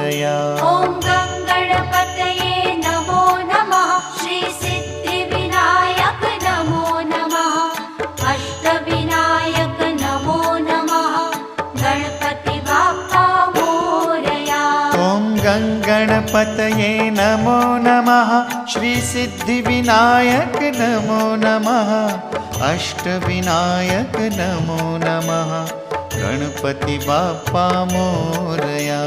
मोरया। ॐ गणपतये नमो नमः। श्री सिद्धिविनायक नमो नमः। अष्टविनायक नमो नमः। गणपति बाप्पा मोरया। ॐ गणपतये नमो नमः। श्री सिद्धिविनायक नमो नमः। अष्टविनायक नमो नमः। गणपति बाप्पा मोरया।